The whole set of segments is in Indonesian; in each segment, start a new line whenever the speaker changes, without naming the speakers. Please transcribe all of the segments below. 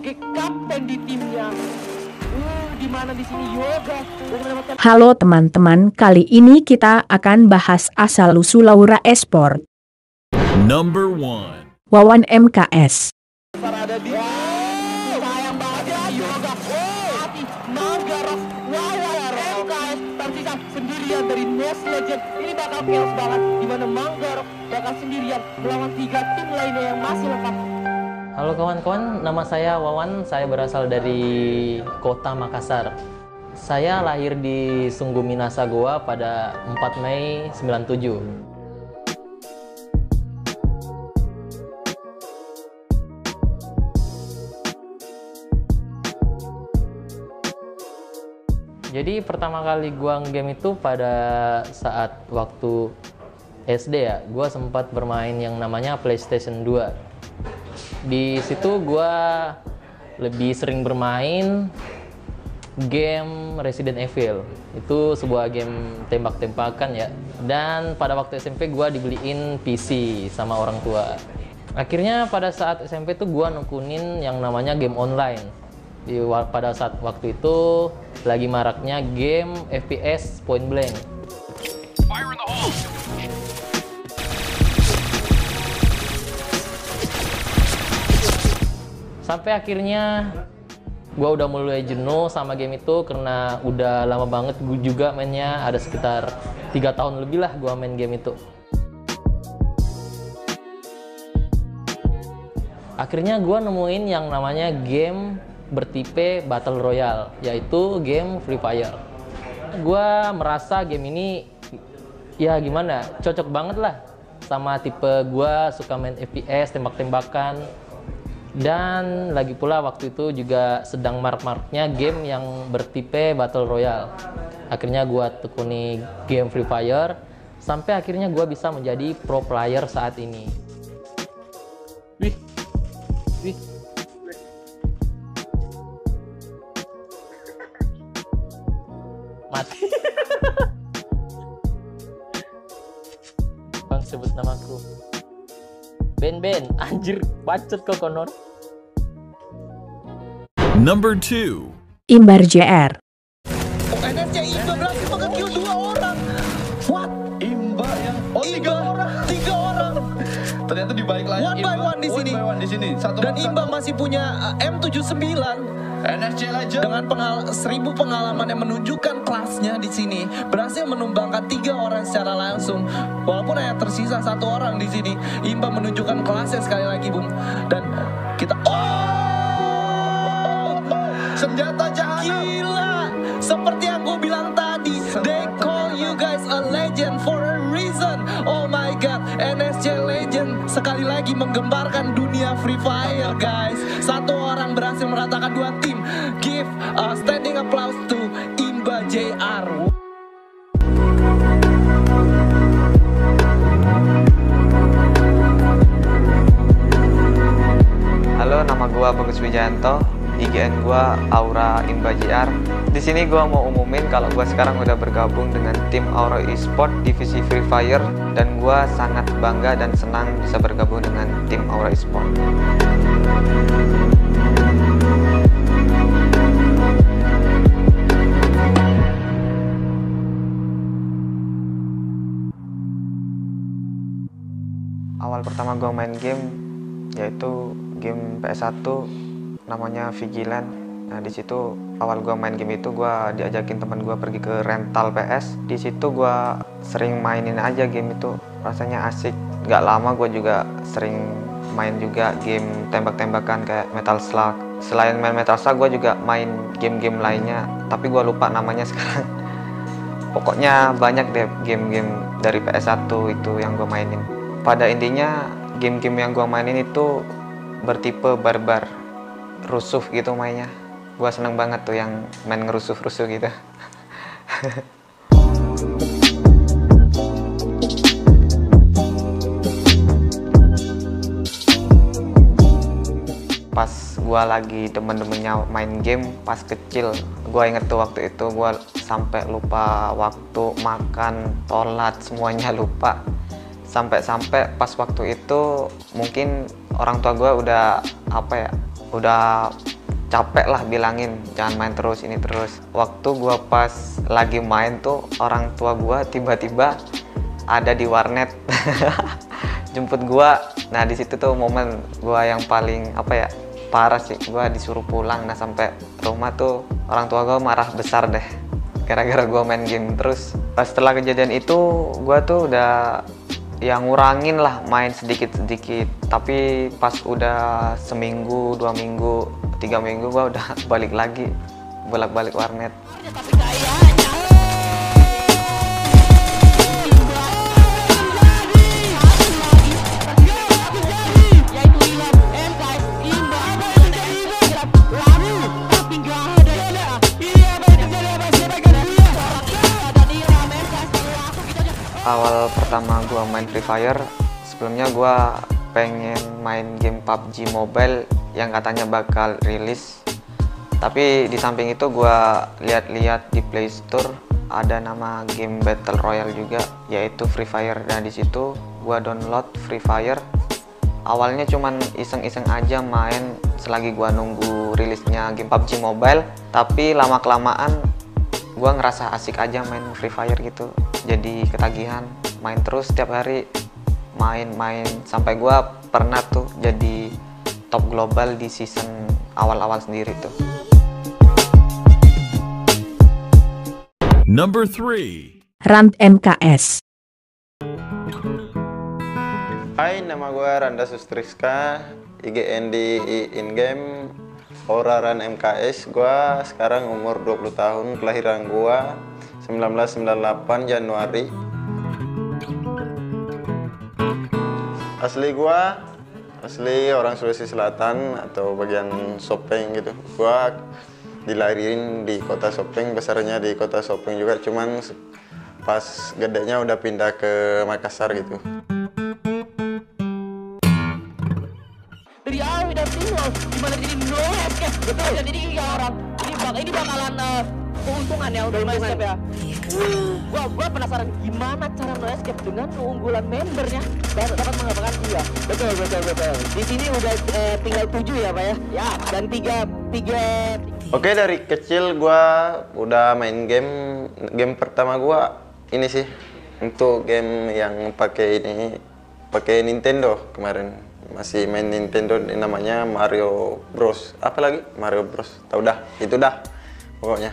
sebagai kapten di timnya. Di mana di sini Yoga mendapatkan...
Halo teman-teman, kali ini kita akan bahas asal-usul Aura Esport.
Number 1.
Wawan MKS.
Ada di sayang banget ya Yoga. Hati Manggarok. MKS tersisa sendirian dari Nest Legend. Ini bakal chaos banget di mana Manggarok bakal sendirian melawan 3 tim lainnya yang masih lengkap.
Halo kawan-kawan, nama saya Wawan, saya berasal dari kota Makassar. Saya lahir di Sungguh Minasa Goa pada 4 Mei 97. Jadi pertama kali gua game itu pada saat waktu SD ya, gua sempat bermain yang namanya PlayStation 2. Di situ gue lebih sering bermain game Resident Evil. Itu sebuah game tembak-tembakan ya. Dan pada waktu SMP gue dibeliin PC sama orang tua. Akhirnya pada saat SMP tuh gue nekunin yang namanya game online. Pada saat waktu itu lagi maraknya game FPS point blank. Fire in the hole. Sampai akhirnya gue udah mulai jenuh sama game itu karena udah lama banget gue juga mainnya, ada sekitar 3 tahun lebih lah gue main game itu. Akhirnya gue nemuin yang namanya game bertipe Battle Royale, yaitu game Free Fire. Gue merasa game ini ya gimana, cocok banget lah sama tipe gue, suka main FPS, tembak-tembakan. Dan lagi pula waktu itu juga sedang marak-maraknya game yang bertipe Battle Royale. Akhirnya gue tekuni game Free Fire, sampai akhirnya gue bisa menjadi pro player saat ini. Wih. Mati. Bang sebut namaku. Ben, anjir, bacot kok konon.
Number 2.
Imbar JR.
NSC Imba berhasil mengekill 2 orang. What? Imba yang 3 orang. Ternyata di balik layar one by one di sini. Dan Imba masih punya M79. NSC Legend dengan 1000 pengalaman yang menunjukkan kelasnya di sini, berhasil menumbangkan 3 orang secara langsung. Walaupun hanya tersisa 1 orang di sini, Imba menunjukkan kelasnya sekali lagi, Bung. Dan kita senjata jahat. Gila, seperti yang gue bilang tadi, they call you guys a legend for a reason. Oh my god, NSC Legend sekali lagi menggembarkan dunia Free Fire, guys. 1 orang berhasil meratakan 2 tim. Give a standing applause to Imba JR.
Halo, nama gua Bagus Wijayanto. IGN gua Aura Imba JR. Di sini gua mau umumin kalau gua sekarang udah bergabung dengan tim Aura Esport divisi Free Fire, dan gua sangat bangga dan senang bisa bergabung dengan tim Aura Esport. Awal pertama gua main game yaitu game PS1 namanya Vigilant. Nah, di situ awal gua main game itu gua diajakin teman gua pergi ke rental PS. Di situ gua sering mainin aja game itu, rasanya asik. Gak lama gua juga sering main juga game tembak-tembakan kayak Metal Slug. Selain main Metal Slug, gua juga main game-game lainnya, tapi gua lupa namanya sekarang. Pokoknya banyak deh game-game dari PS1 itu yang gua mainin. Pada intinya game-game yang gua mainin itu bertipe barbar, rusuh gitu mainnya. Gua seneng banget tuh yang main ngerusuh-rusuh gitu. Pas gua lagi demen-demennya main game pas kecil, gua inget tuh waktu itu gua sampai lupa waktu makan, sholat, semuanya lupa. Sampai-sampai pas waktu itu mungkin orang tua gue udah udah capek lah bilangin jangan main terus ini terus. Waktu gue pas lagi main tuh orang tua gue tiba-tiba ada di warnet jemput gue. Nah di situ tuh momen gue yang paling apa ya, parah sih. Gue disuruh pulang. Nah sampai rumah tuh orang tua gue marah besar deh gara-gara gue main game terus. Pas setelah kejadian itu gue tuh udah yang ngurangin lah main sedikit-sedikit, tapi pas udah seminggu, 2 minggu, 3 minggu gua udah balik lagi bolak-balik warnet. Awal pertama gua main Free Fire, sebelumnya gua pengen main game PUBG Mobile yang katanya bakal rilis. Tapi di samping itu gua lihat-lihat di Play Store ada nama game Battle Royale juga, yaitu Free Fire. Dan di situ gua download Free Fire. Awalnya cuman iseng-iseng aja main selagi gua nunggu rilisnya game PUBG Mobile, tapi lama-kelamaan gua ngerasa asik aja main Free Fire gitu. Jadi ketagihan main terus setiap hari, main sampai gua pernah tuh jadi top global di season awal-awal sendiri tuh.
Number 3.
Rand MKS.
Hai, nama gue Randa Sustriska, IGN di in-game Ran MKS. Gue sekarang umur 20 tahun, kelahiran gue 1998 Januari. Asli orang Sulawesi Selatan atau bagian Sopeng gitu. Gue dilahirin di kota Sopeng, besarnya di kota Sopeng juga, cuman pas gedenya udah pindah ke Makassar gitu.
Dari Awi dan Timur, gimana jadi no escape? Betul, jadi 3 orang. Ini bakalan keuntungan ya untuk no escape ya. Gua penasaran gimana cara no escape dengan keunggulan membernya dapat mengatakan iya. Betul. Di sini udah tinggal 7 ya Pak ya. Ya, dan 3.
Oke, dari kecil gua udah main game pertama gua ini sih, untuk game yang pakai Nintendo. Kemarin masih main Nintendo, namanya Mario Bros. Apa lagi? Mario Bros. Tahu dah, itu dah pokoknya.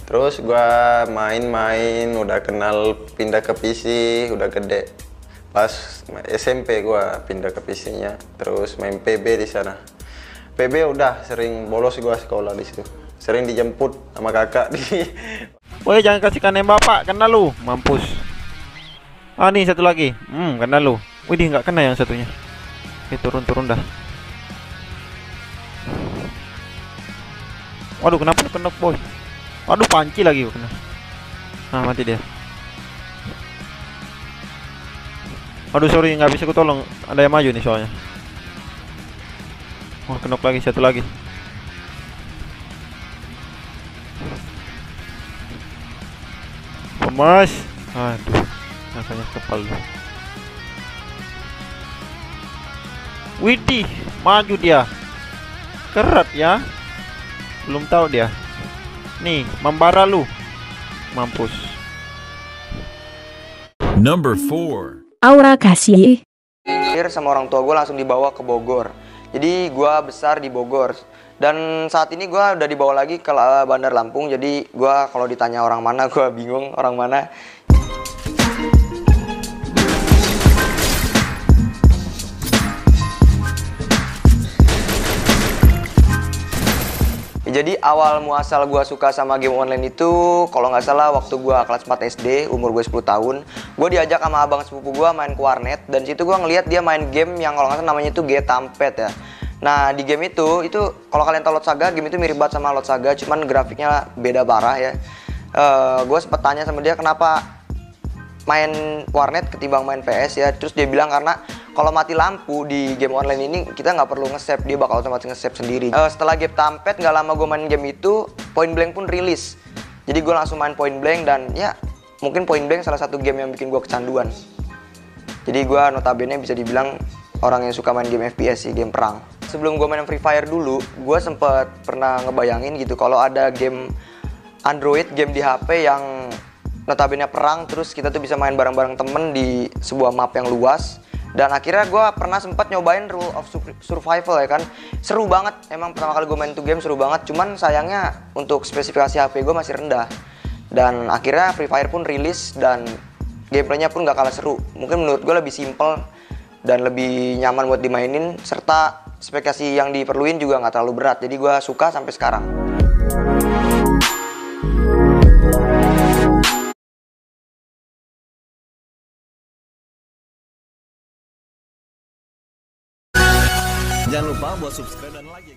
Terus gua main udah kenal, pindah ke PC udah gede. Pas SMP gua pindah ke PC-nya, terus main PB di sana. PB udah sering bolos gua sekolah di situ. Sering dijemput sama kakak di.
Woi, jangan kasihkan nembak Pak, kena lu, mampus. Ah nih satu lagi, kena lu. Wih, dia nggak kena yang satunya. Oke, turun dah. Waduh, kenapa kena boy? Waduh, panci lagi kena. Nah, mati dia. Aduh, sorry, nggak bisa ku tolong. Ada yang maju nih soalnya. Oh, kenok lagi, satu lagi. Mas, aduh, rasanya kepal. Widih, maju dia. Kerat ya. Belum tahu dia. Nih, membara lu. Mampus.
Number 4.
Aura Kasih.
Sama orang tua gue langsung dibawa ke Bogor. Jadi gue besar di Bogor. Dan saat ini gue udah dibawa lagi ke Bandar Lampung. Jadi gue kalau ditanya orang mana, gue bingung orang mana. Jadi awal muasal gue suka sama game online itu, kalau nggak salah waktu gue kelas 4 SD, umur gue 10 tahun, gue diajak sama abang sepupu gue main ke warnet, dan situ gue ngeliat dia main game yang kalau nggak salah namanya itu Getampet ya. Nah di game itu kalau kalian tahu Lot Saga, game itu mirip banget sama Lot Saga, cuman grafiknya beda parah ya. Gue sempet tanya sama dia kenapa main warnet ketimbang main PS ya. Terus dia bilang karena kalau mati lampu di game online ini kita nggak perlu nge-save, dia bakal otomatis nge-save sendiri. Setelah Getampet nggak lama gue main game itu, Point Blank pun rilis. Jadi gue langsung main Point Blank, dan ya mungkin Point Blank salah satu game yang bikin gue kecanduan. Jadi gue notabene bisa dibilang orang yang suka main game FPS sih, game perang. sebelum gue main Free Fire dulu, gue sempet pernah ngebayangin gitu kalau ada game Android, game di HP yang notabene perang, terus kita tuh bisa main bareng-bareng temen di sebuah map yang luas. Dan akhirnya gue pernah sempat nyobain Rule of Survival ya kan. Seru banget, emang pertama kali gue main tuh game seru banget. Cuman sayangnya untuk spesifikasi HP gue masih rendah. Dan akhirnya Free Fire pun rilis dan gameplaynya pun gak kalah seru. Mungkin menurut gue lebih simple dan lebih nyaman buat dimainin. Serta spesifikasi yang diperluin juga gak terlalu berat. Jadi gue suka sampai sekarang.
Jangan lupa buat subscribe dan like ya.